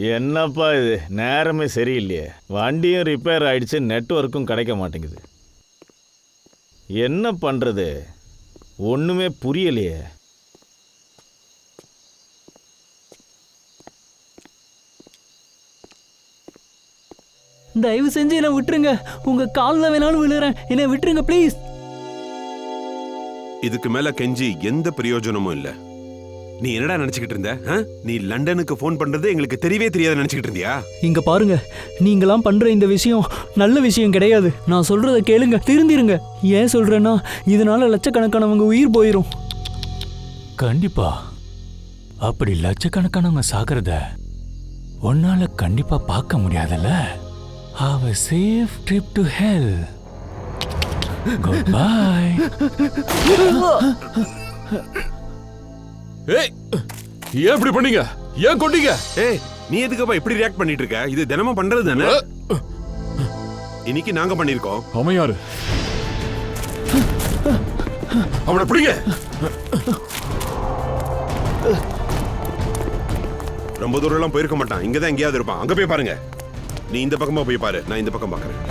என்னப்பா இது, நேரமே சரியில்லையே. வண்டியும் ரிப்பேர் ஆயிடுச்சு, நெட்வொர்க்கும் கிடைக்க மாட்டேங்குது. என்ன பண்றது, ஒண்ணுமே புரியலையே. தயவு செஞ்சு என்னை விட்டுருங்க. உங்க காலில் வேணாலும் விழுறேன், என்னை விட்டுருங்க ப்ளீஸ். இதுக்கு மேல கெஞ்சி எந்த பிரயோஜனமும் இல்ல. நீ என்னடா நினைச்சுக்கிட்டு இருந்த? நீ லண்டனுக்கு போன் பண்றது எங்களுக்கு தெரியவே தெரியாது நினைச்சுக்கிட்டு இருந்தியா? இங்க பாருங்க, நீங்களாம் பண்ற இந்த விஷயம் நல்ல விஷயம் கிடையாது. நான் சொல்றத கேளுங்க, திருந்திருங்க. ஏன் சொல்றேன்னா, இதனால லட்சக்கணக்கானவங்க உயிர் போயிரும். கண்டிப்பா. அப்படி லட்சக்கணக்கானவங்க சாகிறத உன்னால கண்டிப்பா பார்க்க முடியாதுல்ல. Have a safe trip to hell. Goodbye. ஏய், ஏன் இப்படி பண்ணீங்க? ஏன் கொண்டீங்க? ஏய், நீ எதுக்குப்பா இப்படி ரியாக்ட் பண்ணிட்டு இருக்க? இது தினமும் பண்றது தானே. இன்னைக்கு நாங்க பண்ணிருக்கோம். அமையாரு, அவனை பிடிங்க. ரொம்ப தூரம் எல்லாம் போயிருக்க மாட்டான், இங்கதான் எங்கேயாவது இருப்பான். அங்க போய் பாருங்க. நீ இந்த பக்கமா போய் பாரு, நான் இந்த பக்கம் பாக்குறேன்.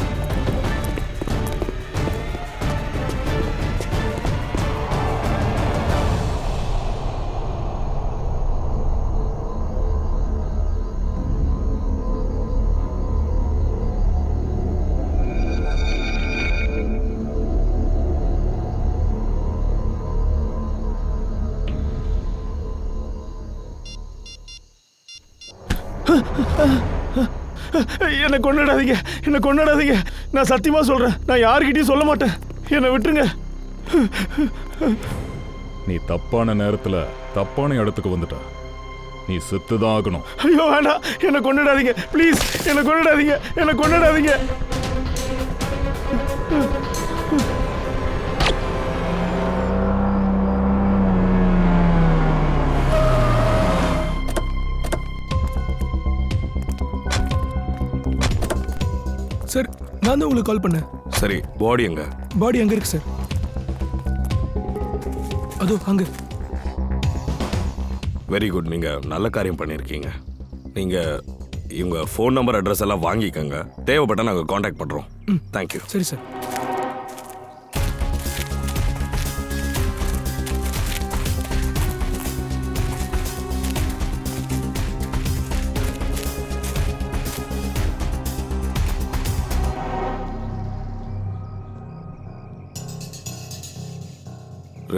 என்னை கொண்டாடாதீங்க, என்னை கொண்டாடாதீங்க. நான் சத்தியமா சொல்றேன், நான் யாருக்கிட்டையும் சொல்ல மாட்டேன். என்னை விட்டுருங்க. நீ தப்பான நேரத்துல தப்பான இடத்துக்கு வந்துட்ட. நீ செத்துதான் ஆகணும். ஐயோ வேண்டாம், என்னை கொண்டாடாதீங்க ப்ளீஸ். என்னை கொண்டாடாதீங்க, என்னை கொண்டாடாதீங்க. சார், நான் தான் உங்களுக்கு கால் பண்ணேன். சரி, பாடி எங்க? பாடி அங்க இருக்கு சார். அதோ அங்க. வெரி குட், நீங்க நல்ல காரியம் பண்ணிருக்கீங்க. நீங்க இவங்க ஃபோன் நம்பர் அட்ரஸ் எல்லாம் வாங்கிக்கோங்க. தேவைப்பட்டா நாங்க காண்டாக்ட் பண்றோம். தேங்க்யூ. சரி சார்.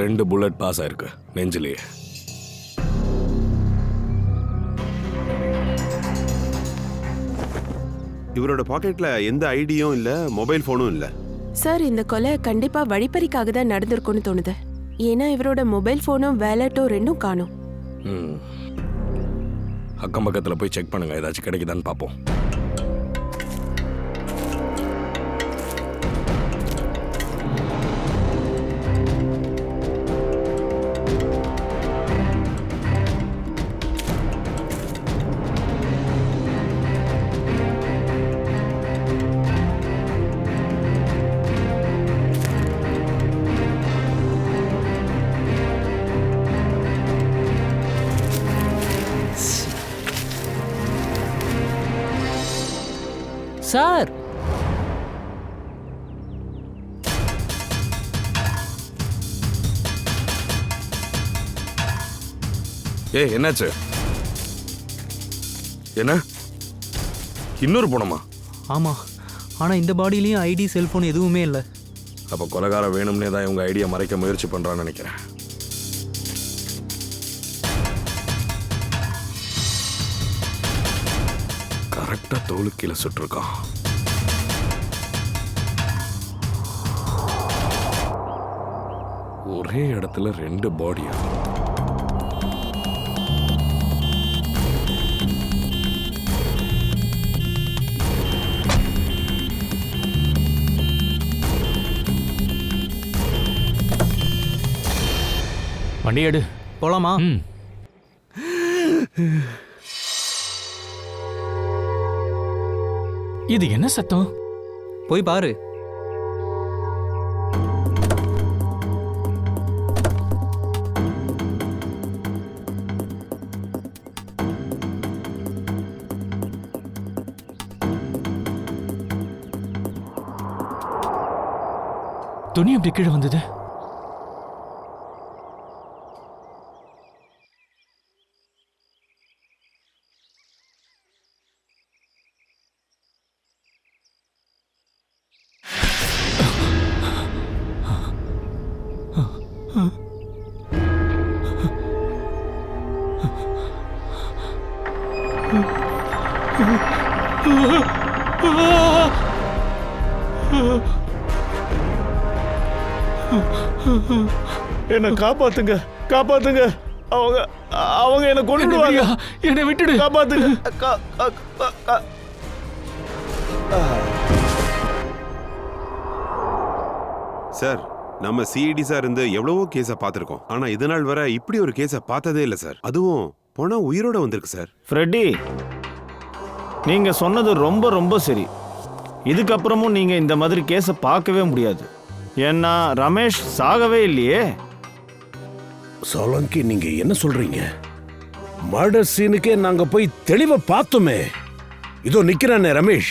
ரெண்டு புல்லட் பாஸ் ஆயிருக்கு நெஞ்சிலேயே. இவரோட பாக்கெட்ல எந்த ஐடியும் இல்ல, மொபைல் போனும் இல்ல. சார், இந்த கொலை கண்டிப்பா வழிப்பறிக்காக தான் நடந்திருக்கும்னு தோணுது. ஏன்னா இவரோட மொபைல் போனும் வேலட்டும் ரெண்டும் காணும். அக்கம் பக்கத்துல போய் செக் பண்ணுங்க, ஏதாச்சும் கிடைக்குதான்னு பார்ப்போம். சார், என்னாச்சு? என்ன இன்னொரு போனமா? ஆமா, ஆனா இந்த பாடியிலயும் ஐடி செல்போன் எதுவுமே இல்லை. அப்ப கொலைகாரம் வேணும்னே தான் இவங்க ஐடியா மறைக்க முயற்சி பண்றான்னு நினைக்கிறேன். கரெக்டா தோலு கீழே சுட்டிருக்கான். ஒரே இடத்துல ரெண்டு பாடியா? வண்டி எடு, போலாமா? இது என்ன சத்தம்? போய் பாரு. துணி எப்படி கீழே வந்தது? என்ன காப்பாத்துங்க, காப்பாத்துங்க. அவங்க அவங்க என்ன கொன்னுடுவாங்க. என்னை விட்டுடு. காப்பாத்துங்க. சார், நம்ம சிஐடி சார் இருந்து எவ்வளவோ கேஸை பார்த்துருக்கோம். ஆனா இது நாள் வரை இப்படி ஒரு கேஸை பார்த்ததே இல்லை சார். அதுவும் போனா உயிரோட வந்திருக்கு சார். ஃப்ரெட்டி, நீங்க சொன்னது ரொம்ப ரொம்ப சரி. இதுக்கப்புறமும் நீங்க இந்த மாதிரி கேஸை பார்க்கவே முடியாது. ஏன்னா ரமேஷ் சாகவே இல்லையே. சோலங்கி, நீங்க என்ன சொல்றீங்க? மர்டர் சீனுக்கே நாங்க போய் தெளிவா பார்த்தோமே. இதோ நிக்கிறானே ரமேஷ்.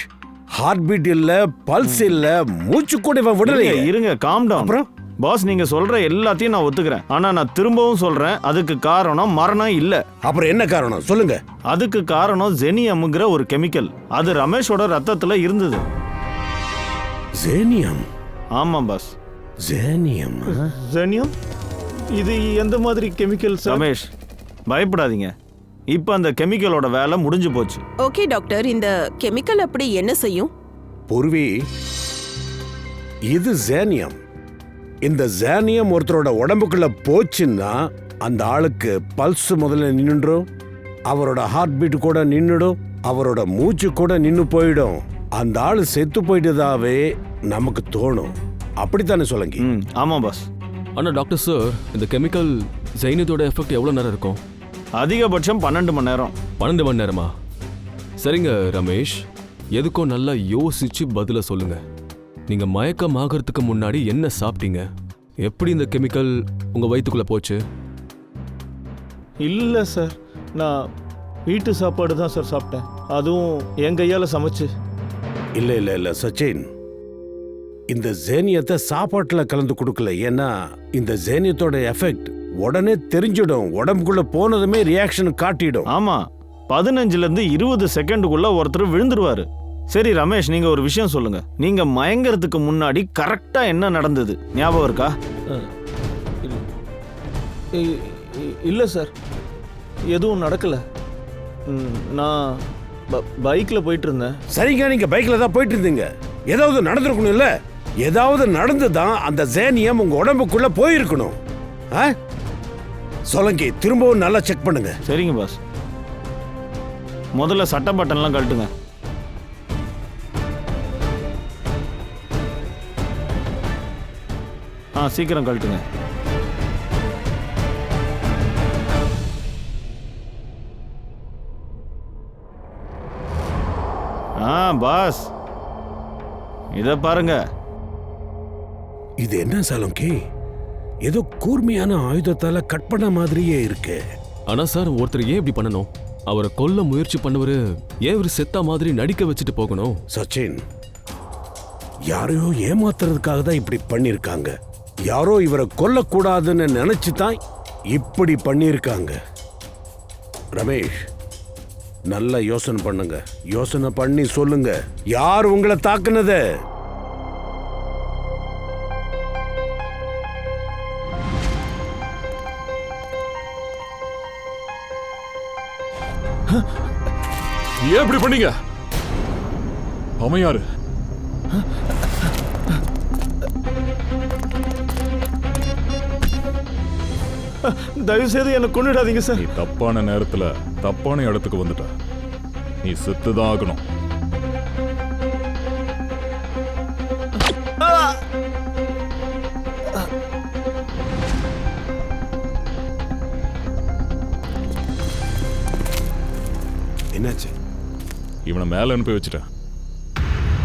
ஹார்ட் பீட் இல்ல, பல்ஸ் இல்ல, மூச்சு கூட இவன் விடலையே. இருங்க, காம் டவுன். அப்புறம் பாஸ், நீங்க சொல்ற எல்லாத்தையும் நான் ஒத்துக்கிறேன். ஆனா நான் திரும்பவும் சொல்றேன், அதுக்கு காரணம் மரணம் இல்ல. அப்புறம் என்ன காரணம் சொல்லுங்க? அதுக்கு காரணம் ஜெனியம்ங்கிற ஒரு கெமிக்கல். அது ரமேஷோட ரத்தத்துல இருந்தது. ஜேனியம்? ஆமா பாஸ். ஜேனியம்? ஜெனியம்? இது எந்த மாதிரி கெமிக்கல்? ரமேஷ், பயப்படாதீங்க. இப்ப அந்த கெமிக்கலோட வேலை முடிஞ்சு போச்சு. ஓகே டாக்டர், இந்த கெமிக்கல் அப்படி என்ன செய்யும்? பூர்வி, இது ஜேனியம். இந்த ஜேனியம் ஒருத்தரோட உடம்புக்குள்ள போச்சுன்னா அந்த ஆளுக்கு பல்ஸ் முதல்ல நின்னுடும், அவரோட ஹார்ட் பீட் கூட நின்னுடும், அவரோட மூச்சு கூட நின்னு போயிடும். அந்த ஆளு செத்து போயிட்டதாவே நமக்கு தோணும். அப்படித்தானே சொல்லுங்க? ஆமா பாஸ். ஆனா டாக்டர் சார், இந்த கெமிக்கல் ஜெயினத்தோட எஃபெக்ட் எவ்வளவு நேரம் இருக்கும்? அதிகபட்சம் 12 மணி நேரம். 12 மணி நேரமா? சரிங்க ரமேஷ், எதுக்கும் நல்லா யோசிச்சு பதில சொல்லுங்க. நீங்க மயக்கம் ஆகிறதுக்கு முன்னாடி என்ன சாப்பிட்டீங்க? எப்படி இந்த கெமிக்கல் உங்க வயிற்றுக்குள்ள போச்சு? இல்ல சார், நான் வீட்டு சாப்பாடு தான் சார் சாப்பிட்டேன். அதுவும் என் கையால சமைச்சு. இல்ல இல்ல இல்ல சச்சின், இந்த ஜேனியத்தை சாப்பாட்டுல கலந்து கொடுக்கல. ஏன்னா இந்த ஜேனியத்தோட எஃபெக்ட் உடனே தெரிஞ்சிடும். உடம்புக்குள்ள போனதுமே ரியாக்ஷன் காட்டிடும். ஆமா, 15ல இருந்து 20 செகண்டுக்குள்ள ஒருத்தர் விழுந்துருவாரு. சரி ரமேஷ், நீங்க ஒரு விஷயம் சொல்லுங்க. நீங்க மயங்கறதுக்கு முன்னாடி கரெக்டா என்ன நடந்தது ஞாபகம் இருக்கா? இல்ல சார், எதுவும் நடக்கல. நான் பைக்ல போயிட்டு இருந்தேன். சரிங்க, நீங்க பைக்ல தான் போயிட்டு இருந்தீங்க. ஏதாவது நடந்திருக்கணும் இல்ல? ஏதாவது நடந்துதான் அந்த ஜேனியம் உங்க உடம்புக்குள்ள போயிருக்கணும். சொலங்கி, திரும்பவும் நல்லா செக் பண்ணுங்க. சரிங்க பாஸ். முதல்ல சட்டை பட்டன்லாம் கழட்டுங்க. சீக்கிரம் கழட்டுங்க. பாஸ், இத பாருங்க. இது என்ன சலங்கி? ஏதோ கூர்மையான ஆயுதத்தால கட் பண்ண மாதிரியே இருக்கு. ஆனா சார், ஒருத்தர் ஏன் இப்படி பண்ணணும்? அவரை கொல்ல முயற்சி பண்ணவரு ஏன் இவர் செத்த மாதிரி நடிக்க வச்சுட்டு போகணும்? சச்சின், யாரையோ ஏமாத்துறதுக்காக தான் இப்படி பண்ணிருக்காங்க. யாரோ இவரை கொல்லக்கூடாதுன்னு நினைச்சுதான் இப்படி பண்ணிருக்காங்க. ரமேஷ், நல்ல யோசனை பண்ணுங்க. யோசனை பண்ணி சொல்லுங்க, யார் உங்களை தாக்குனது? ஏன் இப்படி பண்ணீங்க? அவன் யாரு? தயவு செய்து என்ன கொன்னுடாதீங்க சார். நீ தப்பான நேரத்துல தப்பான இடத்துக்கு வந்துட்ட. நீ செத்துதான் ஆகணும். என்னாச்சு? இவனை மேல அனுப்பி வச்சுட்டேன்.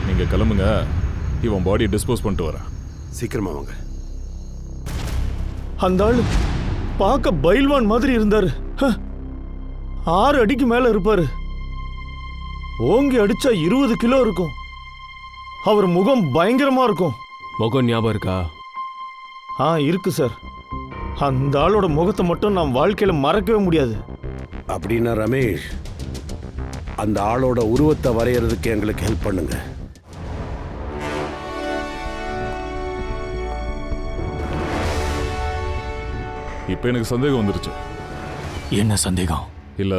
நீங்க கிளம்புங்க. இவன் பாடியை டிஸ்போஸ் பண்ணிட்டு வரேன். சீக்கிரமா வாங்க. அந்த ஆளு பார்க்க பைல்வான் மாதிரி இருந்தாரு. 6 அடிக்கு மேல இருப்பாரு. ஓங்கி அடிச்சா 20 கிலோ இருக்கும். அவர் முகம் பயங்கரமா இருக்கும். முகம் ஞாபகம் இருக்கா? இருக்கு சார். அந்த ஆளோட முகத்தை மட்டும் நான் வாழ்க்கையில் மறக்கவே முடியாது. அப்படின்னா ரமேஷ், அந்த ஆளோட உருவத்தை வரையறதுக்கு எங்களுக்கு ஹெல்ப் பண்ணுங்க. இப்போ எனக்கு சந்தேகம் வந்துருச்சு. என்ன சந்தேகம்? இல்ல,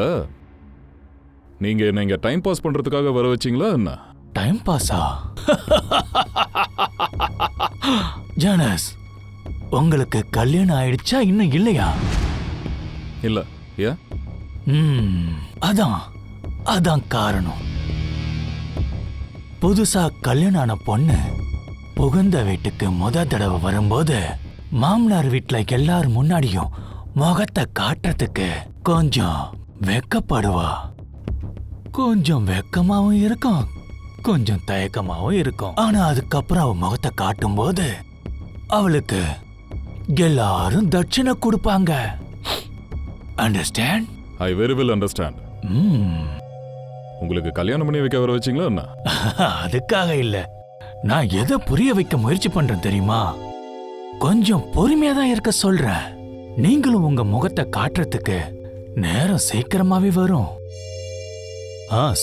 நீங்க என்ன இங்க டைம் பாஸ் பண்றதுக்காக வர வச்சீங்களா என்ன? டைம் பாஸா? ஜானஸ், உங்களுக்கு கல்யாணம் ஆயிடுச்சா இன்னும் இல்லையா? இல்ல. ஏன்? அதான் காரணம். புதுசா கல்யாணம் ஆன பொண்ணு புகுந்த வீட்டுக்கு முத தடவை வரும்போது மாமனார் வீட்டுல எல்லாரும் முன்னாடியும் முகத்தை காட்டுறதுக்கு கொஞ்சம் வெக்கப்படுவா. கொஞ்சம் வெக்கமாவும் இருக்கும், கொஞ்சம் தயக்கமாவும் இருக்கும். ஆனா அதுக்கப்புறம் அவ முகத்தை காட்டும் போது அவளுக்கு எல்லாரும் தட்சிணை கொடுப்பாங்க. Understand? I very well understand. உங்களுக்கு கல்யாணம் பண்ணி வைக்க வர வச்சீங்களா என்ன? அதுக்காக இல்ல. நான் எதை புரிய வைக்க முயற்சி பண்றேன் தெரியுமா? கொஞ்சம் பொறுமையா தான் இருக்க சொல்றேன். நீங்களும் உங்க முகத்தை காட்டுறதுக்கு நேரம் சீக்கிரமாவே வரும்.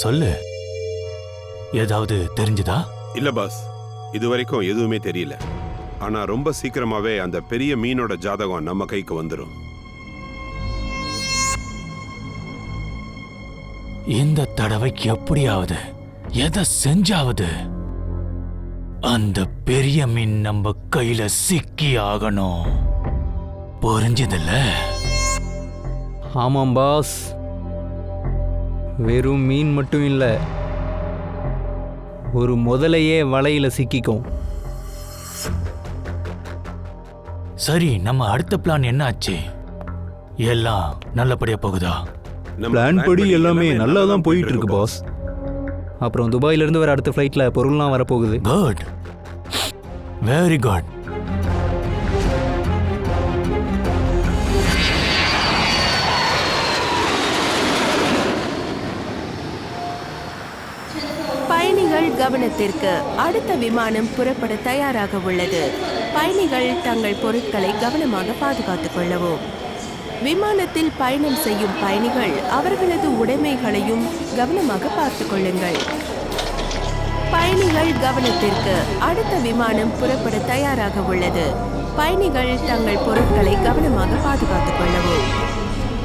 சொல்லு, ஏதாவது தெரிஞ்சுதா? இல்ல பாஸ், இது வரைக்கும் எதுவுமே தெரியல. ஆனா ரொம்ப சீக்கிரமாவே அந்த பெரிய மீனோட ஜாதகம் நம்ம கைக்கு வந்துடும். இந்த தடவைக்கு எப்படியாவது எதை செஞ்சாவது அந்த பெரிய மீன் நம்ம கையில சிக்கி ஆகணும். புரிஞ்சதில்ல? ஆமாம் பாஸ், வெறும் மீன் மட்டும் இல்லை, ஒரு முதலையே வலையில சிக்கிக்கும். சரி, நம்ம அடுத்த பிளான் என்ன ஆச்சு? எல்லாம் நல்லபடியா போகுதா? பிளான் படி எல்லாமே நல்லா தான் போயிட்டு இருக்கு பாஸ். அப்புறம் துபாயில இருந்து வர அடுத்த ஃப்ளைட்ல பொருள்லாம் வரப்போகுது. Good, very good. பயணிகள் கவனத்திற்கு, அடுத்த விமானம் புறப்பட தயாராக உள்ளது. பயணிகள் தங்கள் பொருட்களை கவனமாக பாதுகாத்துக் கொள்ளவும். விமானத்தில் பயணம் செய்யும் பயணிகள் அவர்களது உடைமைகளையும் கவனமாக பார்த்துக் கொள்ளுங்கள். பயணிகள் கவனத்திற்கு, அடுத்த விமானம் புறப்பட தயாராக உள்ளது. பயணிகள் தங்கள் பொருட்களை கவனமாக பாதுகாத்துக் கொள்ளவும்.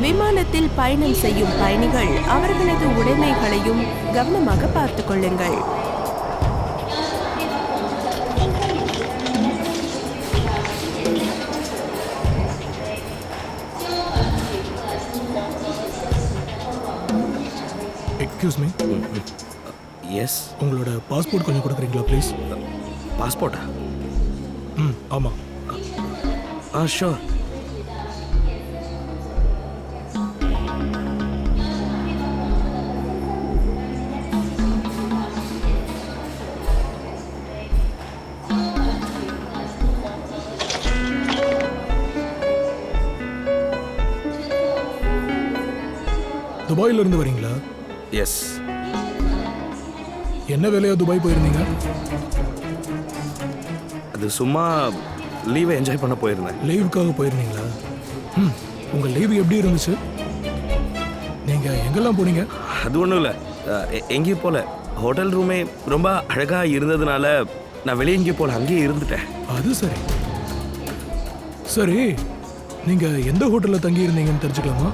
விமானத்தில் பயணம் செய்யும் பயணிகள் அவர்களது உடைமைகளையும் கவனமாக பார்த்துக் கொள்ளுங்கள். Excuse me. எஸ். உங்களோட பாஸ்போர்ட் கொஞ்சம் கொடுக்குறீங்களா ப்ளீஸ்? பாஸ்போர்ட்டா? ஆமாம். ஷோர். துபாயில இருந்து வரீங்களா? எஸ். என்ன வேலையா துபாய் போயிருந்தீங்க? அது சும்மா லீவை என்ஜாய் பண்ண போயிருந்தேன். லீவுக்காக போயிருந்தீங்களா? உங்கள் லீவு எப்படி இருந்துச்சு? நீங்கள் எங்கெல்லாம் போனீங்க? அது ஒன்றும் இல்லை, எங்கேயும் போல. ஹோட்டல் ரூமே ரொம்ப அழகாக இருந்ததுனால நான் வெளியே எங்கேயும் போல, அங்கேயே இருந்துட்டேன். அது சரி. சரி, நீங்கள் எந்த ஹோட்டலில் தங்கி இருந்தீங்கன்னு தெரிஞ்சுக்கலாமா?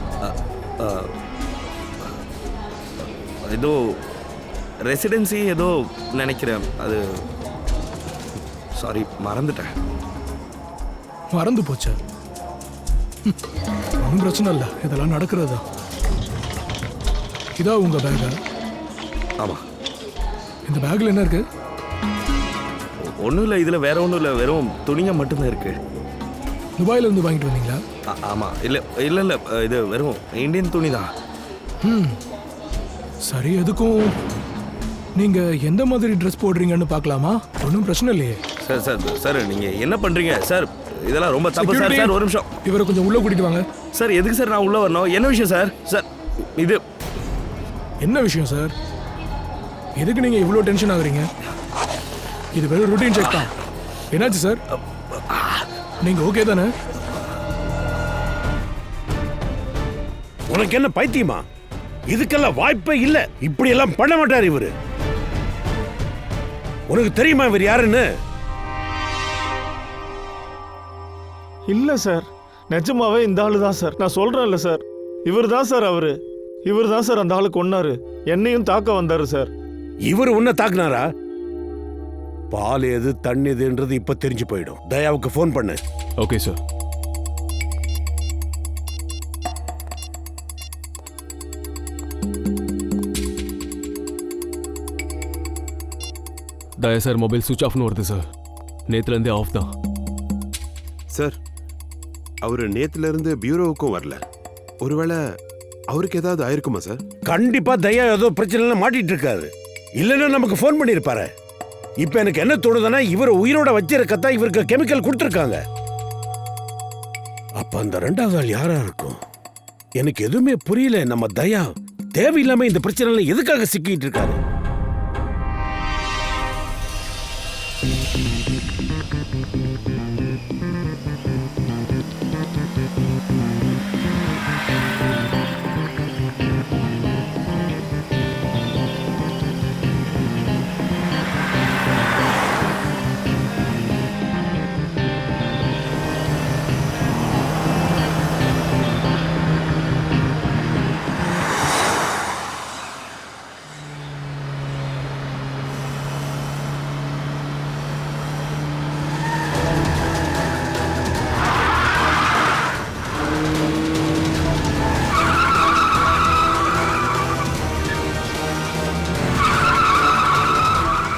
ஏதோ ரெசிடென்சி ஏதோ நினைக்கிறேன். அது சாரி, மறந்துட்டேன். மறந்து போச்சா? ஒன்றும் பிரச்சனை இல்லை, இதெல்லாம் நடக்கிறதா. இதா உங்க பேக்கா? ஆமாம். இந்த பேக்கில் என்ன இருக்கு? ஒன்றும் இல்லை, இதில் வேற ஒன்றும் இல்லை, வெறும் துணிங்க மட்டும்தான் இருக்கு. துபாயில இருந்து வாங்கிட்டு வந்தீங்களா? ஆமாம். இல்லை இல்லை இல்லை, இது வெறும் இந்தியன் துணி தான். சரி, எதுக்கும் நீங்கள் எந்த மாதிரி ட்ரெஸ் போடுறீங்கன்னு பார்க்கலாமா? ஒன்றும் பிரச்சனை இல்லையே. சார் சார் சார், நீங்கள் என்ன பண்ணுறீங்க சார்? இதெல்லாம் ரொம்ப தப்பு சார். சார் ஒரு நிமிஷம், இவரை கொஞ்சம் உள்ளே கூட்டிட்டு வாங்க. சார் எதுக்கு சார் நான் உள்ளே வரணும்? என்ன விஷயம் சார்? சார் இது என்ன விஷயம் சார்? எதுக்கு நீங்கள் இவ்வளோ டென்ஷன் ஆகுறீங்க? இது வெறும் ரூட்டீன் செக் தான். என்னாச்சு சார்? நீங்க ஓகே தானே? உனக்கு என்ன பைத்தியமா? இதுக்கெல்லாம் வாய்ப்பே இல்ல. இப்படி எல்லாம் பண்ண மாட்டார் இவரு. உனக்கு தெரியுமா இவர் யாருன்னு? இல்ல சார், நிஜமாவே இந்த ஆளு தான் சார். நான் சொல்றேன்ல சார், இவர் தான் சார் அவரு. இவர் தான் சார் அந்த ஆளு கொன்னாரு. என்னையும் தாக்க வந்தாரு சார். இவர் உன்னை தாக்குனாரா? பால் எது தண்ணி எதுன்றது இப்ப தெரிஞ்சு போயிடும். தயாவுக்கு ஃபோன் பண்ணு. Okay sir. Daya sir, mobile சுவிட்ச் ஆஃப்னு வருது சார். நேத்துலேருந்தே ஆஃப் தான் சார். அவரு நேத்துல இருந்து பியூரோவுக்கும் வரல. ஒருவேளை அவருக்கு ஏதாவது ஆயிருக்குமா சார்? கண்டிப்பா தயா ஏதோ பிரச்சனை மாட்டிட்டு இருக்காரு. இல்லைன்னா நமக்கு ஃபோன் பண்ணிருப்பாரு. இப்ப எனக்கு என்ன தோணுதுன்னா, இவர் உயிரோட வச்சிருக்கத்தான் இவருக்கு கெமிக்கல் கொடுத்துருக்காங்க. அப்ப அந்த ரெண்டாவது ஆள் யாரா இருக்கும்? எனக்கு எதுவுமே புரியல. நம்ம தயா தேவையில்லாம இந்த பிரச்சனைல எதுக்காக சிக்கிட்டு இருக்காரு?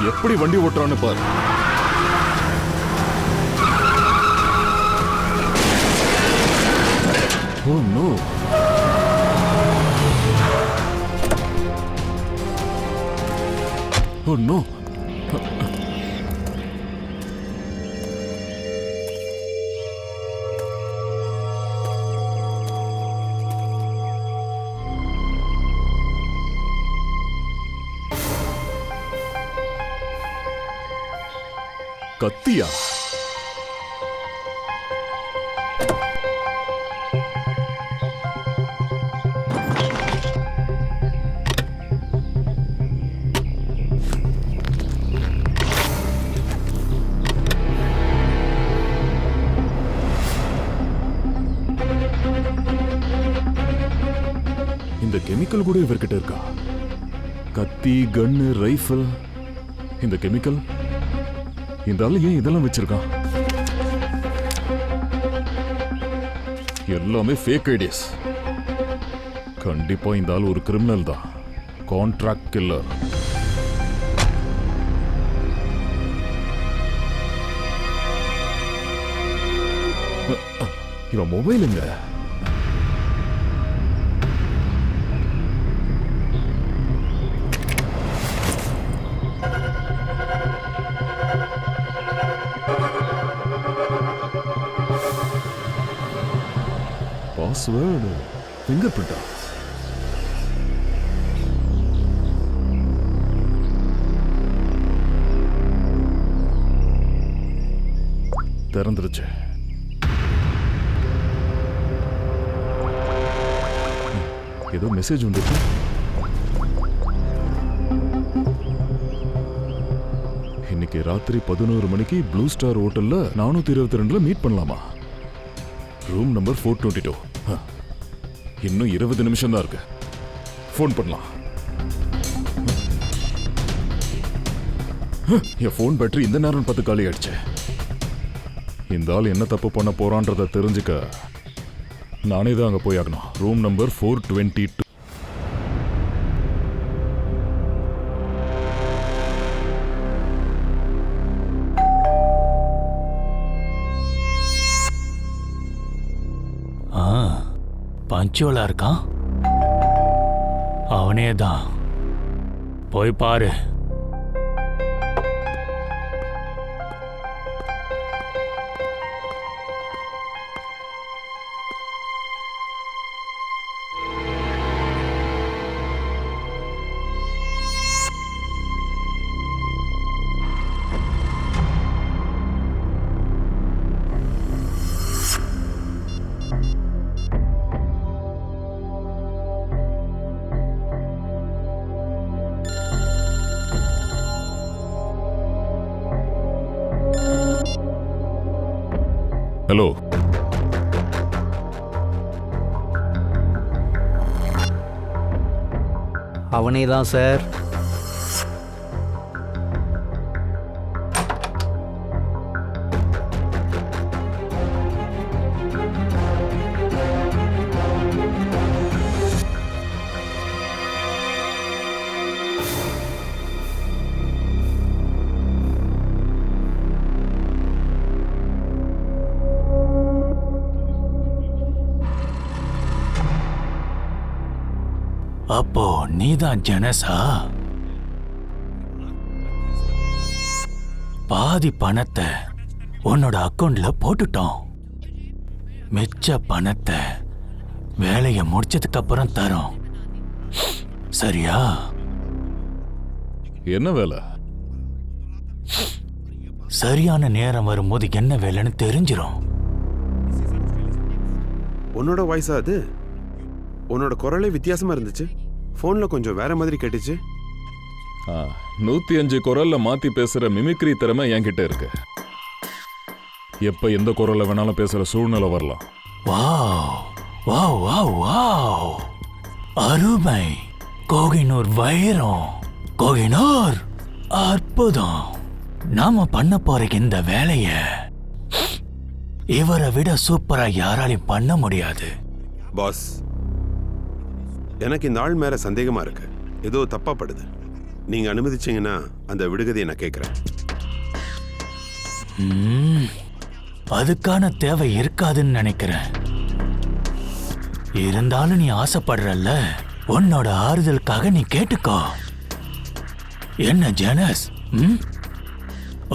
எப்படி வண்டி ஓட்டுறான்னு பாரு. Oh no. Oh no. கத்தியா? இந்த கெமிக்கல் கூட இவர்கிட்ட இருக்கா? கத்தி, கன்னு, ரைஃபிள். இந்த கெமிக்கல் இந்த ஆளு ஏன் இதெல்லாம் வச்சிருக்கான்? எல்லாமே ஃபேக் ஐடியாஸ். கண்டிப்பா இந்த ஆள் ஒரு கிரிமினல் தான். Contract killer. இவன் மொபைல் எங்க? பாஸ்வேர்டு, ஃபிங்கர் பிரிண்டா? திறந்துருச்சு. ஏதோ மெசேஜ் வந்துருக்கு. இன்னைக்கு ராத்திரி 11 மணிக்கு ப்ளூ ஸ்டார் ஹோட்டல்ல 422ல மீட் பண்ணலாமா? Room number 422. இன்னும் 20 நிமிஷம் தான் இருக்கு. ஃபோன் பண்ணலாம். என் ஃபோன் பேட்டரி இந்த நேரம் பார்த்து காலி ஆயிடுச்சு. இந்த ஆள் என்ன தப்பு பண்ண போறான்றத தெரிஞ்சுக்க நானே தான் அங்க போய் ஆகணும். Room number 422. பஞ்சோலா இருக்கான். அவனே தான். போய் பாரு. ஹலோ, அவனே தான் சார். அப்போ நீதான் ஜனஸா? பாதி பணத்தை உன்னோட அக்கவுண்ட்ல போட்டுட்டோம். மிச்ச பணத்தை வேலையை முடிச்சதுக்கு அப்புறம் தரோம். சரியா? என்ன வேலை? சரியான நேரம் வரும்போது என்ன வேலைன்னு தெரிஞ்சிரும். உன்னோட வாய்ஸா அது? உன்னோட குரலே வித்தியாசமா இருந்துச்சு. ஃபோன்ல கொஞ்சம் வேற மாதிரி கேட்டுச்சு. 105 குரல்ல மாத்தி பேசுற மிமிக்ரி திறமை என்கிட்ட இருக்கு. எப்ப எந்த குரல்ல வேணாலும் பேசுற சூழ்நிலை வரலாம். வாவ் வாவ் வாவ் வாவ், அருமை. கோகினூர் வைரம், கோகினூர் அற்புதம். நாம பண்ண போற இந்த வேலைய இவரை விட சூப்பரா யாராலையும் பண்ண முடியாது. பாஸ், எனக்கு இந்த ஆள் மேல சந்தேகமா இருக்கு. ஏதோ தப்பா படுது. நீங்க அனுமதிச்சீங்கன்னா அந்த விடுகதையை நான் கேட்கிறேன். அதுக்கான தேவை இருக்காதுன்னு நினைக்கிறேன். இருந்தாலும் நீ ஆசைப்படுறல்ல, உன்னோட ஆறுதலுக்காக நீ கேட்டுக்கோ. என்ன ஜனஸ்,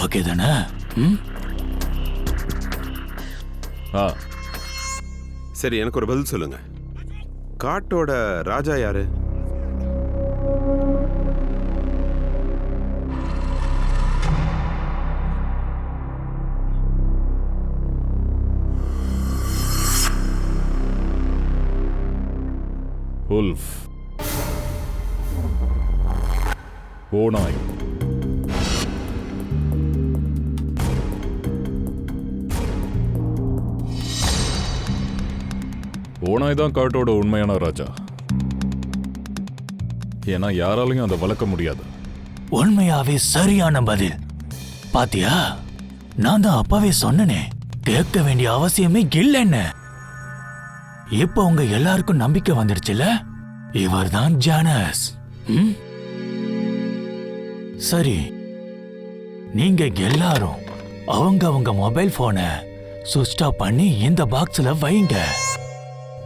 ஓகே தானே? சரி, எனக்கு ஒரு பதில் சொல்லுங்க. காட்டோட ராஜா யாரு? உல்ஃப், ஓநாய். ஓநாய் தான் காட்டோட உண்மையான ராஜா. ஏன்னா யாராலையும் அதை வளர்க்க முடியாது. உண்மையாவே சரியான பதில். பாத்தியா, நான் தான் அப்பவே சொன்னனே, கேட்க வேண்டிய அவசியமே இல்லைன்னு. இப்ப உங்க எல்லாருக்கும் நம்பிக்கை வந்துடுச்சுல, இவர்தான் ஜானஸ். சரி, நீங்க எல்லாரும் அவங்க மொபைல் போனை சுவிட்ச் ஆஃப் பண்ணி இந்த பாக்ஸ்ல வைங்க.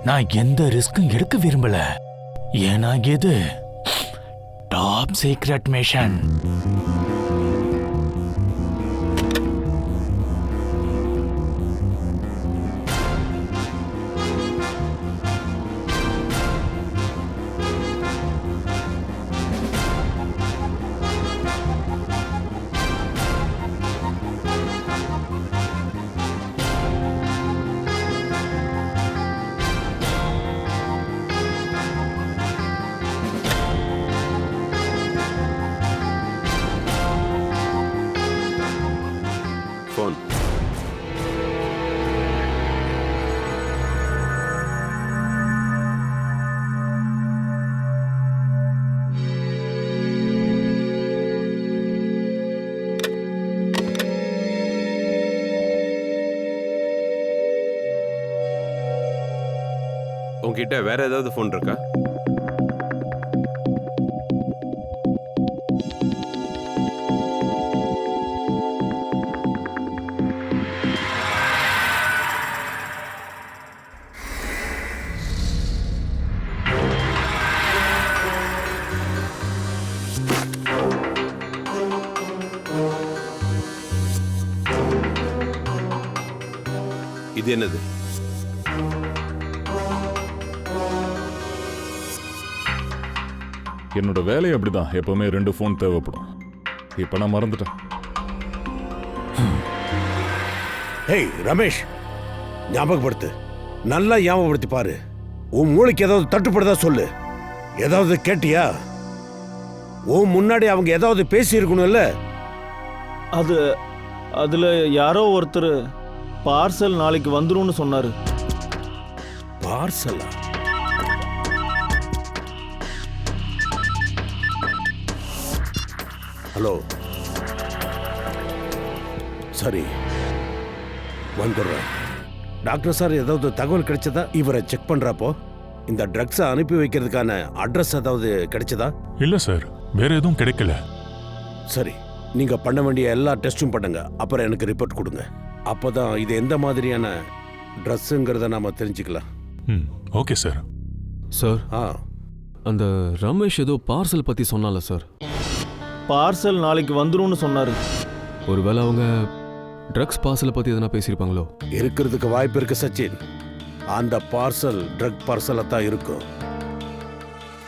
நான் எந்த ரிஸ்க்கும் எடுக்க விரும்பல. ஏன்னா இது டாப் சீக்ரெட் மிஷன். ஃபோன். உங்ககிட்ட வேற ஏதாவது ஃபோன் இருக்கா? இது என்னது? என்னோட வேலை அப்படிதான். எப்பவுமே 2 ஃபோன் தேவைப்படும். இப்ப நான் மறந்துட்டேன். ஹேய் ரமேஷ், ஞாபகப்படுத்து. நல்லா ஞாபகப்படுத்தி பாரு. உன் மூளைக்கு ஏதாவது தட்டுப்படுதா சொல்லு. ஏதாவது கேட்டியா? உன் முன்னாடி அவங்க ஏதாவது பேசி இருக்கணும்ல. அதுல யாரோ ஒருத்தர் பார்சல் நாளைக்கு வந்துரும்னு சொன்னாரு. பார்சலா? ஹலோ, சரி வந்துடுறேன். டாக்டர் சார், ஏதாவது தகவல் கிடைச்சதா? இவரை செக் பண்றப்போ இந்த ட்ரக்ஸை அனுப்பி வைக்கிறதுக்கான அட்ரஸ் ஏதாவது கிடைச்சதா? இல்ல சார், வேற எதுவும் கிடைக்கல. சரி, நீங்க பண்ண வேண்டிய எல்லா டெஸ்டும் பண்ணுங்க. அப்புறம் எனக்கு ரிப்போர்ட் கொடுங்க. அப்போதான் இது எந்த மாதிரியான ட்ரெஸ்ஸுங்கிறத நாம தெரிஞ்சுக்கலாம். Okay sir. சார், ஆ, அந்த ரமேஷ் ஏதோ பார்சல் பத்தி சொன்னால சார். பார்சல் நாளைக்கு வந்துரும்னு சொன்னாரு. ஒருவேளை அவங்க ட்ரக்ஸ் பார்சலை பத்தி எதனா பேசியிருப்பாங்களோ? இருக்கிறதுக்கு வாய்ப்பு இருக்கு சச்சின். அந்த பார்சல் ட்ரக் பார்சலா தான் இருக்கும்.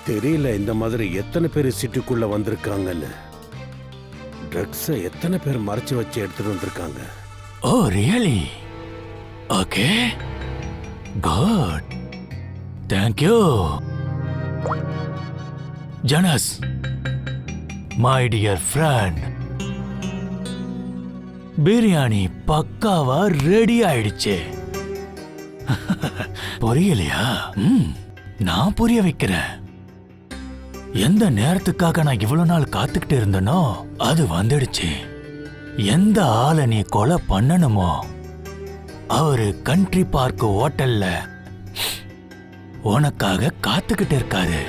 தெரியல இந்த மாதிரி எத்தனை பேர் சிட்டிக்குள்ள வந்திருக்காங்கன்னு. ட்ரக்ஸை எத்தனை பேர் மறைச்சு வச்சு எடுத்துட்டு வந்திருக்காங்க. Oh really? Okay, good, thank you. ஜனஸ், மை டியர் ஃப்ரெண்ட், பிரியாணி பக்காவா ரெடி ஆயிடுச்சு. புரியலையா? நான் புரிய வைக்கிறேன். எந்த நேரத்துக்காக நான் இவ்வளவு நாள் காத்துக்கிட்டு இருந்தனோ அது வந்துடுச்சு. எந்த ஆளை நீ கொலை பண்ணணுமோ அவரு கண்ட்ரி பார்க் ஹோட்டல்ல உனக்காக காத்துக்கிட்டு இருக்காரு.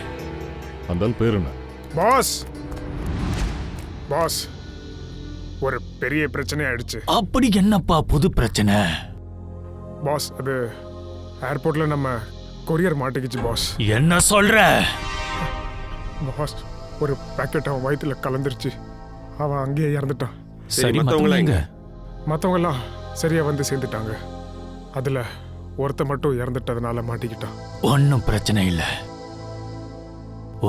அந்த பேர் என்ன? பாஸ், பாஸ், ஒரு பெரிய பிரச்சனை ஆயிடுச்சு. அப்படி என்னப்பா புது பிரச்சனை? பாஸ், அது ஏர்போர்ட்ல நம்ம கொரியர் மாட்டிக்கிச்சு பாஸ். என்ன சொல்ற? பாஸ், ஒரு பாக்கெட் அவன் வயிற்றுல கலந்துருச்சு. அவன் அங்கேயே இறந்துட்டான். சரி, மத்தவங்க? மற்றவங்கெல்லாம் சரியா வந்து சேர்ந்துட்டாங்க. அதுல ஒருத்த மட்டும் இறந்துட்டதுனால மாட்டிக்கிட்டான். ஒன்னும் பிரச்சனை இல்ல.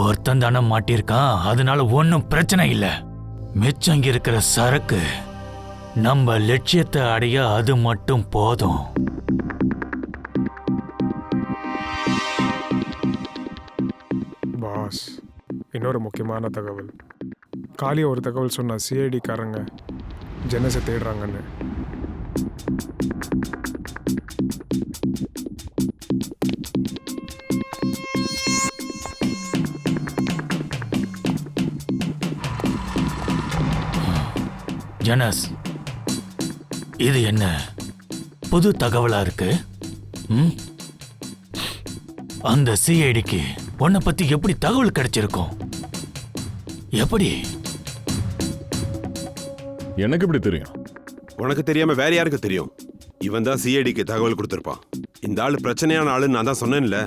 ஒருத்தன் தானே மாட்டிருக்கான், அதனால ஒன்னும் பிரச்சனை இல்ல. மிச்சம் இருக்கிற சரக்கு நம்ம லட்சியத்தை அடைய அது மட்டும் போதும். பாஸ், இன்னொரு முக்கியமான தகவல். காலியா ஒரு தகவல் சொன்ன சிஐடி காரங்க ஜெனஸை தேடுறாங்கன்னு. ஜனஸ், இது என்ன புது தகவலா இருக்கு? அந்த சிஐடிக்கு உன்னை பத்தி எப்படி தகவல் கிடைச்சிருக்கும்? எப்படி? எனக்கு எப்படி தெரியும்? உனக்கு தெரியாம வேற யாருக்கு தெரியும்? இவன் தான் சிஐடிக்கு தகவல் கொடுத்திருப்பான். இந்த ஆளு பிரச்சனையான ஆளுன்னு நான் தான் சொன்னேன்ல.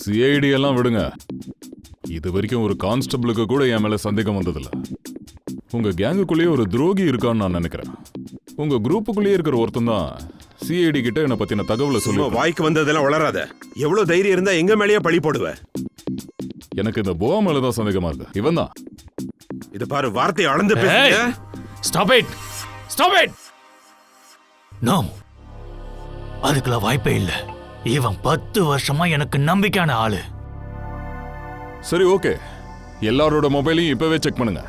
சிஐடி எல்லாம் விடுங்க. இது வரைக்கும் ஒரு கான்ஸ்டபிளுக்கு கூட என் மேல சந்தேகம் வந்ததில்ல. உங்க கேங்குக்குள்ளேயே ஒரு துரோகி இருக்கான்னு நான் நினைக்கிறேன். உங்க குரூப்புக்குள்ளேயே இருக்கிற ஒருத்தன் தான் சிஐடி கிட்ட என்ன பத்தின தகவலை சொல்லி. வாய்க்கு வந்ததெல்லாம் வளராத. எவ்வளவு தைரியம் இருந்தா எங்க மேலேயே பழி போடுவ? எனக்கு இந்த போவா மேலதான் சந்தேகமா இருக்கு. இவன் தான். இது பாரு, வார்த்தையை அளந்து பேசுங்க. Stop it, stop it. No, அதுக்கெல்லாம் வாய்ப்பே இல்ல. இவன் 10 வருஷமா எனக்கு நம்பிக்கையான ஆளு. சரி, ஓகே. எல்லாரோட மொபைலையும் இப்பவே செக் பண்ணுங்க.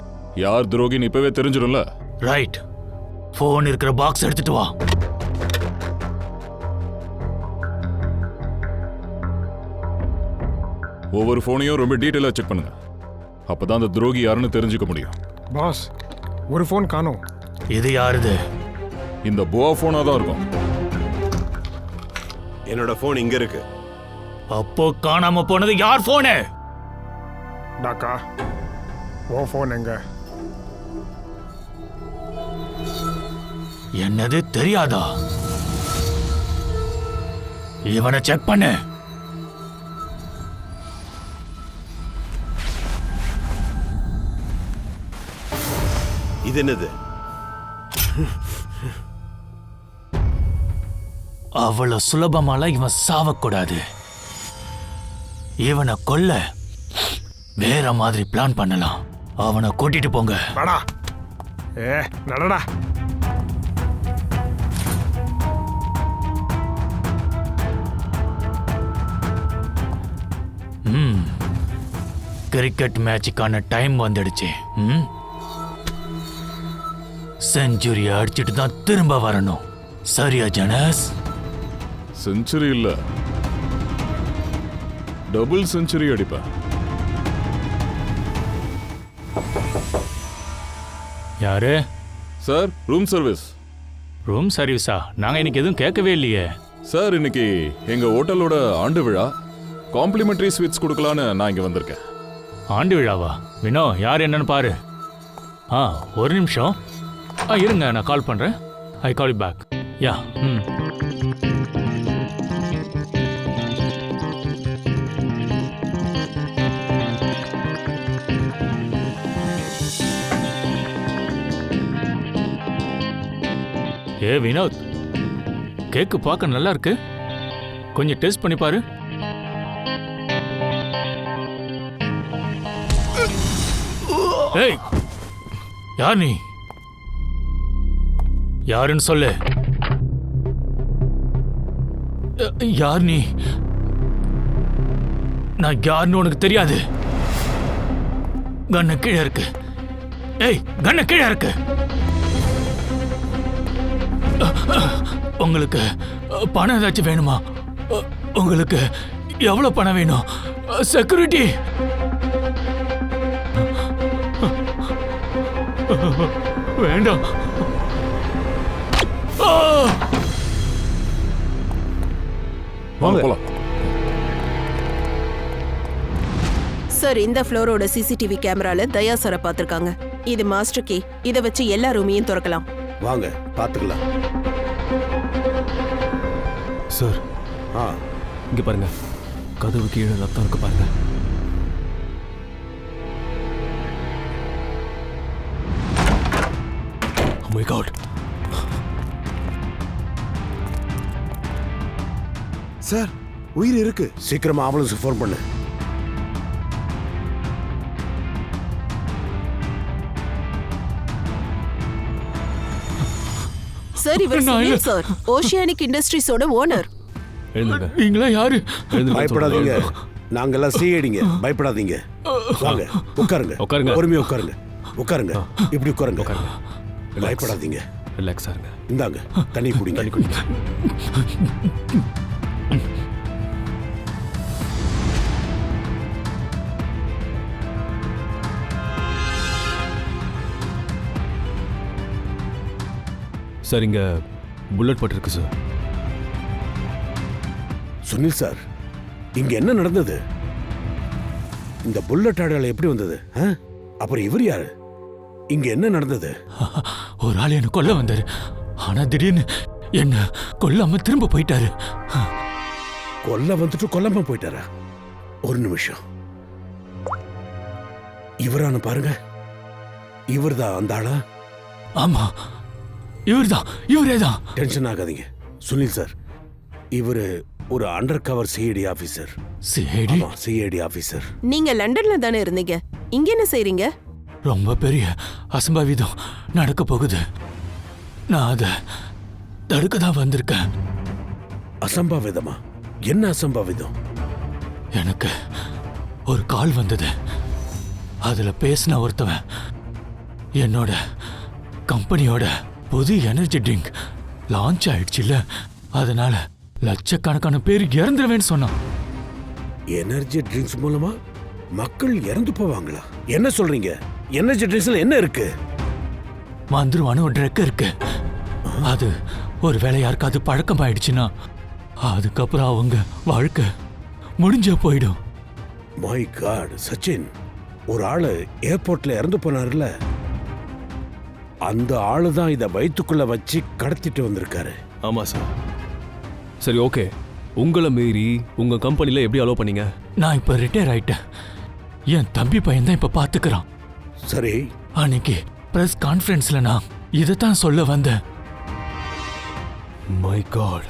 யார் துரோகின்னு இப்பவே தெரிஞ்சிடும்ல. ரைட். போன் இருக்கிற பாக்ஸ் எடுத்துட்டு வா. ஒவ்வொரு போனையும் ரொம்ப டீட்டெயிலா செக் பண்ணுங்க. அப்பதான் அந்த துரோகி யாருன்னு தெரிஞ்சுக்க முடியும். பாஸ், ஒரு போன் காணோம். இது யாருது? இந்த போவா போனா தான் இருக்கும். என்னோட போன் இங்க இருக்கு. அப்போ காணாம போனது யார் போனு? டாக்கா, ஓ போன் எங்க? என்னது தெரியாதா? இவனை செக் பண்ணு. இது என்னது? அவ்வளவு சுலபமால இவன் சாவக்கூடாது. இவனை கொல்ல வேற மாதிரி பிளான் பண்ணலாம். அவனை கூட்டிட்டு போங்க. நடடா. கிரிக்கெட் மேட்சுக்கான டைம் வந்துடுச்சு. செஞ்சுரி அடிச்சிட்டு தான் திரும்ப வரணும். சரியா ஜனஸ்? செஞ்சுரி இல்ல, டபுள் செஞ்சுரி அடிப்பேன். யாரு? Sir, room service. ரூம் சர்வீஸா? நாங்க இன்னைக்கு எதுவும் கேட்கவே இல்லையே. சார், இன்னைக்கு எங்க ஹோட்டலோட ஆண்டு விழா, காம்ப்ளிமெண்டரி ஸ்வீட்ஸ் கொடுக்கலான்னு நான் இங்க வந்திருக்கேன். ஆண்டு விழாவா? வினோ, யார் என்னன்னு பாரு. ஒரு நிமிஷம். இருங்க, நான் கால் பண்றேன். ஐ கால் யூ பேக். யா. ஏ வினோத், கேக்கு பார்க்க நல்லா இருக்கு. கொஞ்சம் டேஸ்ட் பண்ணி பாரு. ஏய், யார் நீ? யாருன்னு சொல்லு. யார் நீ? நான் யாருன்னு உனக்கு தெரியாது. கண்ண கீழே இருக்கு. ஏய், கண்ண கீழே இருக்கு. உங்களுக்கு பணம் ஏதாச்சும் வேணுமா? உங்களுக்கு எவ்வளவு பணம் வேணும்? செக்யூரிட்டி. வேண்டாம். வாங்க போலாம். சார், இந்த ஃப்ளோரோட சிசிடிவி கேமரால தயா சாரை பார்த்திருக்காங்க. இது மாஸ்டர் கீ. இதை வச்சு எல்லா ரூமையும் திறக்கலாம். வாங்க பாத்துக்கலாம். சார், இங்க பாருங்க, கதவு கீழே ரத்தம் இருக்கு பாருங்க. Oh my God. சார், உயிர் இருக்கு. சீக்கிரமா ஆம்புலன்ஸுக்கு ஃபோன் பண்ணு. சார், இவர் சுனில் சார், ஓஷியானிக் இண்டஸ்ட்ரீஸோட ஓனர். எழுந்துங்க. நீங்களா யாரு? பயப்படாதீங்க, நாங்கெல்லாம் சிஐடிங்க. பயப்படாதீங்க. வாங்க உட்காருங்க. உட்காருங்க. பொறுமையா உட்காருங்க. உட்காருங்க. இப்படி உட்காருங்க. பயப்படாதீங்க. ரிலாக்ஸா இருங்க. இந்தாங்க, தண்ணி குடிங்க. தண்ணி குடிங்க. சார், இங்க புல்லட் பட்டிருக்கு சார். சுனில் சார், இங்க என்ன நடந்தது? இந்த புல்லட் அடையாளம் எப்படி வந்தது? அப்புறம் இவர் யாரு? இங்க என்ன நடந்தது? ஒரு ஆள் என்ன கொல்ல வந்தாரு. ஆனா திடீர்னு என்ன கொல்லாம திரும்ப போயிட்டாரு. கொல்ல வந்துட்டு கொல்லாம போயிட்டாரா? ஒரு நிமிஷம். இவரான பாருங்க. இவர்தான் அந்த ஆளா? ஆமா, இவர்தான். இவரேதான். டென்ஷன் ஆகாதீங்க சுனில் சார். இவரு ஒரு under cover CID officer. CID? CID officer. நீங்க லண்டன்ல தானே இருந்தீங்க. இங்க என்ன செய்றீங்க? ரொம்ப பெரிய அசம்பாவிதம் நடக்க போகுது. நான் அதை தடுக்க தான் வந்திருக்கேன். அசம்பாவிதமா? என்ன அசம்பாவிதம்? எனக்கு ஒரு கால் வந்தது. அதுல பேசின ஒருத்தவன் என்னோட கம்பெனியோட புது எனர்ஜி ட்ரிங்க் லான்ச் ஆயிடுச்சுல்ல, அதனால லட்சக்கணக்கான பேர் இறந்துருவேன்னு சொன்னான். எனர்ஜி ட்ரிங்க்ஸ் மூலமா மக்கள் இறந்து போவாங்களா? என்ன சொல்றீங்க? எனர்ஜி ட்ரிங்க்ஸ்ல என்ன இருக்கு? மந்திரவான ஒரு ட்ரக் இருக்கு. அது ஒரு வேளை யாருக்காவது பழக்கம் ஆயிடுச்சுன்னா அதுக்கப்புறம் அவங்க வாழ்க்கை முடிஞ்ச போயிடும். மை காட் சச்சின், ஒரு ஆளு ஏர்போர்ட்ல இறந்து போனார்ல, அந்த ஆளு தான் இதை வயிற்றுக்குள்ள வச்சு கடத்திட்டு வந்திருக்காரு. ஆமா சார். சரி, ஓகே. உங்களை மீறி உங்க கம்பெனில எப்படி அலோவ் பண்ணீங்க? நான் இப்ப ரிட்டையர் ஆயிட்டேன். என் தம்பி பையன் தான் இப்ப பாத்துக்கிறான். சரி, அன்னைக்கு பிரஸ் கான்ஃபரன்ஸ்ல நான் இதைத்தான் சொல்ல வந்தேன். My god.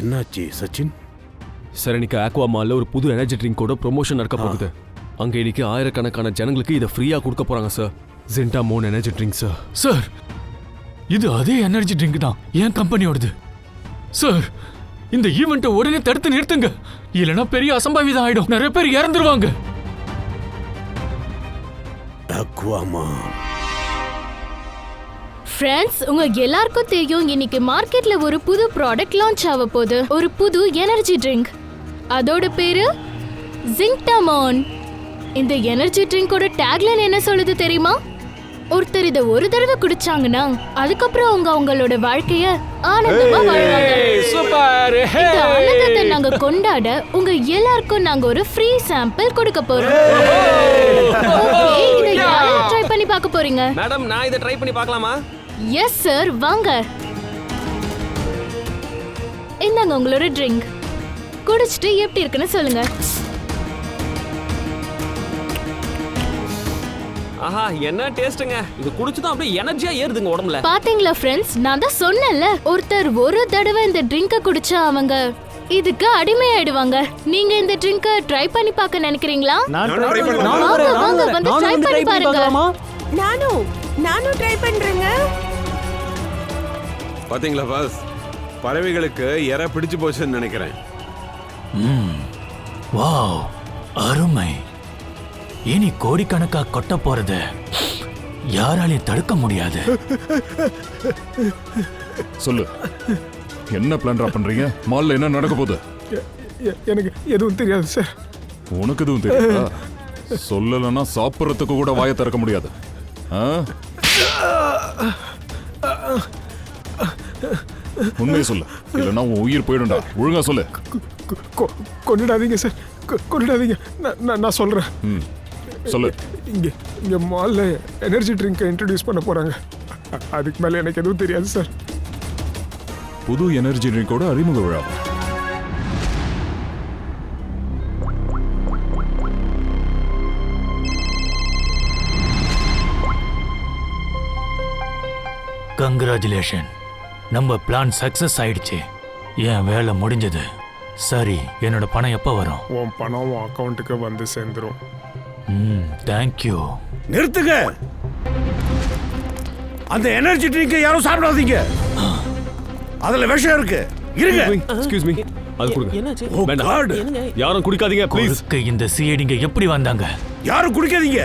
என்னாச்சு சச்சின்? சார், இன்னைக்கு ஆக்வா மால்ல ஒரு புது எனர்ஜி ட்ரிங்கோட ப்ரொமோஷன் நடக்க போகுது. அங்க இன்னைக்கு ஆயிரக்கணக்கான ஜனங்களுக்கு இதை ஃப்ரீயா கொடுக்க போறாங்க சார். ஜென்டா மோன் எனர்ஜி ட்ரிங்க் சார். சார், இது அதே எனர்ஜி ட்ரிங்க் தான் என் கம்பெனியோடது. சார், இந்த ஈவெண்ட்டை உடனே தடுத்து நிறுத்துங்க, இல்லைன்னா பெரிய அசம்பாவிதம் ஆயிடும். நிறைய பேர் இறந்துருவாங்க. ஃப்ரெண்ட்ஸ், உங்க எல்லாருக்கும் தெரியும் இன்னைக்கு மார்க்கெட்ல ஒரு புது ப்ராடக்ட் லான்ச் ஆக போகுது. ஒரு புது எனர்ஜி ட்ரிங்க். அதோட பேரு ஜிங்டமான். இந்த எனர்ஜி ட்ரிங்கோட டேக்லைன் என்ன சொல்லுது தெரியுமா? ஒருத்தர் இத ஒரு தடவை குடிச்சாங்கன்னா அதுக்கப்புறம் அவங்க அவங்களோட வாழ்க்கைய ஆனந்தமா வாழ்வாங்க. சூப்பர். இந்த ஆனந்தத்தை நாங்க கொண்டாட உங்க எல்லாருக்கும் நாங்க ஒரு ஃப்ரீ சாம்பிள் கொடுக்க போறோம். ஓகே, இத யாரை ட்ரை பண்ணி பார்க்க போறீங்க? மேடம், நான் இத ட்ரை பண்ணி பார்க்கலாமா? எஸ் சார், வாங்க. இந்தாங்க உங்களோட ட்ரிங்க். குடிச்சிட்டு எப்படி இருக்குன்னு சொல்லுங்க. ஆஹா, என்ன டேஸ்ட்ங்க. இது குடிச்சதும் அப்படியே எனர்ஜியா ஏறுதுங்க உடம்புல. பாத்தீங்களா ஃப்ரெண்ட்ஸ், நான் தான் சொன்னேன்ல, ஒருத்தர் ஒரு தடவை இந்த ட்ரிங்கை குடிச்சா அவங்க இதுக்கு அடிமையாயிடுவாங்க. நீங்க இந்த ட்ரிங்கை ட்ரை பண்ணி பார்க்க நினைக்கிறீங்களா? வாங்க வாங்க, வந்து ட்ரை பண்ணி பாருங்க. நானும் ட்ரை பண்றேங்க. பாத்தீங்களா பாஸ், பறவைகளுக்கு இறை பிடிச்சு போச்சுன்னு நினைக்கிறேன். வாவ், அருமை. இனி கோடிக்கணக்கா கொட்ட போறது யாராலையும் தடுக்க முடியாது. சொல்லு, என்ன பிளான்ரா பண்றீங்க? மால்ல என்ன நடக்க போகுது? எனக்கு எதுவும் தெரியாது சார். உனக்கு எதுவும் தெரியாதா? சொல்லலன்னா சாப்பிட்றதுக்கு கூட வாயை திறக்க முடியாது. உண்மையை சொல்லு, இல்லைன்னா உன் உயிர் போயிடும்டா. ஒழுங்கா சொல்லு. கொண்டுடாதீங்க சார், கொண்டுடாதீங்க. நான் சொல்றேன். சொல்லு. இங்க மால்ல எனர்ஜி ட்ரிங்கை இன்ட்ரடியூஸ் பண்ண போறாங்க. அதுக்கு மேல எனக்கு எதுவும் தெரியாது சார். புது எனர்ஜி ட்ரிங்கோட அறிமுக விழா. கங்க்ராச்சுலேஷன், நம்ம பிளான் சக்சஸ் ஆயிடுச்சு. என் வேலை முடிஞ்சது. சரி, என்னோட பணம் எப்போ வரும்? உன் பணம் உன் அக்கௌண்ட்டுக்கு வந்து சேர்ந்துரும். தேங்க்யூ. நிறுத்துங்க. அந்த எனர்ஜி ட்ரிங்கை யாரும் சாப்பிடாதீங்க. அதுல விஷம் இருக்கு. இருங்க. எக்ஸ்கியூஸ் மீ, அது கொடுங்க. வேண்டாம், யாரும் குடிக்காதீங்க ப்ளீஸ். இந்த சிஐடிங்க எப்படி வந்தாங்க? யாரும் குடிக்காதீங்க.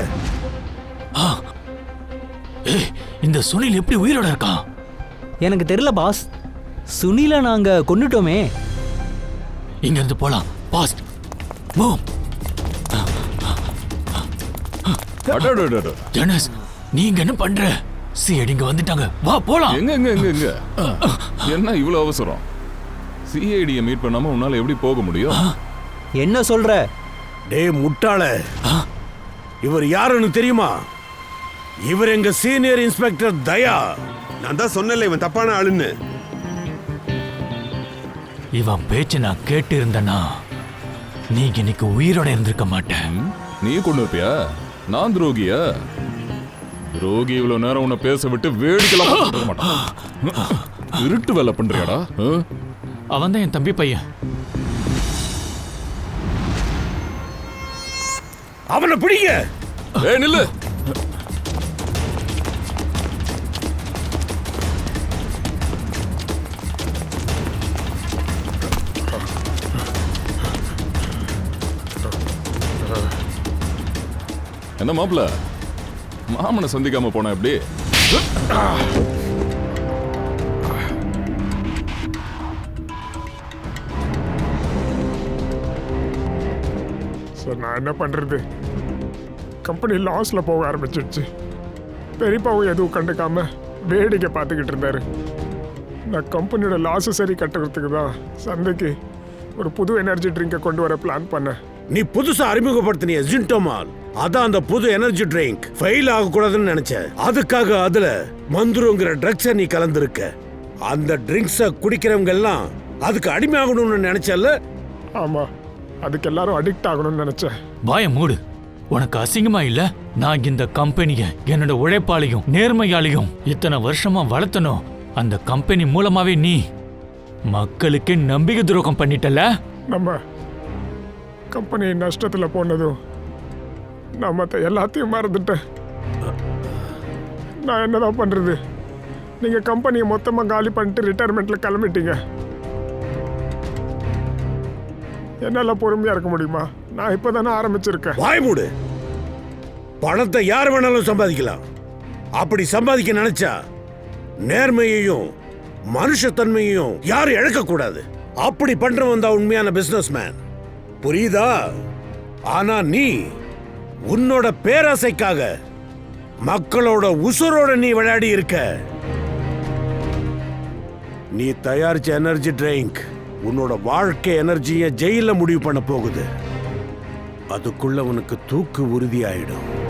இந்த சுனில் எப்படி உயிரோட இருக்கான்? எனக்கு தெரியல பாஸ். சுனிலை நாங்க கொன்னுட்டோமே. இங்க இருந்து போலாம். Past move. ஜனஸ், நீங்க என்ன பண்ற? சிஐடிங்க வந்துட்டாங்க. வா போலாம். எங்க என்ன இவ்வளவு அவசரம்? சிஐடியை மீட் பண்ணாம உன்னால எப்படி போக முடியும்? என்ன சொல்ற? டேய் முட்டாள, இவர் யாருன்னு தெரியுமா? இவர் எங்க சீனியர் இன்ஸ்பெக்டர் தயா. நான் தான் சொன்னேன்ல இவன் தப்பான ஆளுன்னு. இவன் பேச்சு நான் கேட்டு இருந்தனா நீ இன்னைக்கு உயிரோட இருந்திருக்க மாட்டேன். நீ கொண்டு இருப்பியா? நான் துரோகியா? துரோகி இவ்வளவு நேரம் உன்னை பேச விட்டு வேடிக்கலாம் பார்க்க மாட்டான். இருட்டு வேலை பண்றியாடா? அவன் தான் என் தம்பி பையன். அவனை பிடிங்க. ஏய் நில்லு. என்ன மாப்பிள்ள, மாமனை சந்திக்காம போன எப்படி? சார், நான் என்ன பண்றது? கம்பெனி லாஸ்ல போக ஆரம்பிச்சிடுச்சு. பெரியப்பாவும் எதுவும் கண்டுக்காம வேடிக்கை பார்த்துக்கிட்டு இருந்தாரு. நான் கம்பெனியோட லாஸை சரி கட்டுறதுக்கு தான் சந்தைக்கு ஒரு புது எனர்ஜி ட்ரிங்கை கொண்டு வர பிளான் பண்ணேன். நீ புதுசா அறிமுகப்படுத்தினிய ஜின்டோமால், அதான் அந்த புது எனர்ஜி ட்ரிங்க். ஃபெயில் ஆக கூடாதுன்னு நினைச்சேன். அதுக்காக அதுல மந்துருங்கிற ட்ரக்ஸை நீ கலந்துருக்க. அந்த ட்ரிங்க்ஸை குடிக்கிறவங்க எல்லாம் அதுக்கு அடிமையாகணும்னு நினைச்சல? ஆமா, அதுக்கு எல்லாரும் அடிக்ட் ஆகணும்னு நினைச்சேன். வாய மூடு. உனக்கு அசிங்கமா இல்ல? நான் இந்த கம்பெனிய என்னோட உழைப்பாலையும் நேர்மையாலையும் இத்தனை வருஷமா வளர்த்தனும். அந்த கம்பெனி மூலமாவே நீ மக்களுக்கு நம்பிக்கை துரோகம் பண்ணிட்டல. நம்ம கம்பெனி நஷ்டத்துல போனதும் நான் மற்ற எல்லாத்தையும் மறந்துட்டேன். நான் என்னதான் பண்றது? நீங்க கம்பெனியை மொத்தமா காலி பண்ணிட்டு ரிட்டையர்மெண்ட்ல கிளம்பிட்டீங்க. என்னால பொறுமையா இருக்க முடியுமா? நான் இப்பதானே ஆரம்பிச்சிருக்கேன். வாய் மூடு. பணத்தை யார் வேணாலும் சம்பாதிக்கலாம். அப்படி சம்பாதிக்க நினைச்சா நேர்மையையும் மனுஷத்தன்மையையும் யாரும் இழக்க கூடாது. அப்படி பண்றவன் தான் உண்மையான பிசினஸ் மேன். புரியுதா? ஆனா நீ உன்னோட பேராசைக்காக மக்களோட உசுரோட நீ விளையாடி இருக்க. நீ தயாரிச்ச எனர்ஜி ட்ரிங்க் உன்னோட வாழ்க்கை எனர்ஜியை ஜெயில முடிவு பண்ண போகுது. அதுக்குள்ள உனக்கு தூக்கு உறுதியாயிடும்.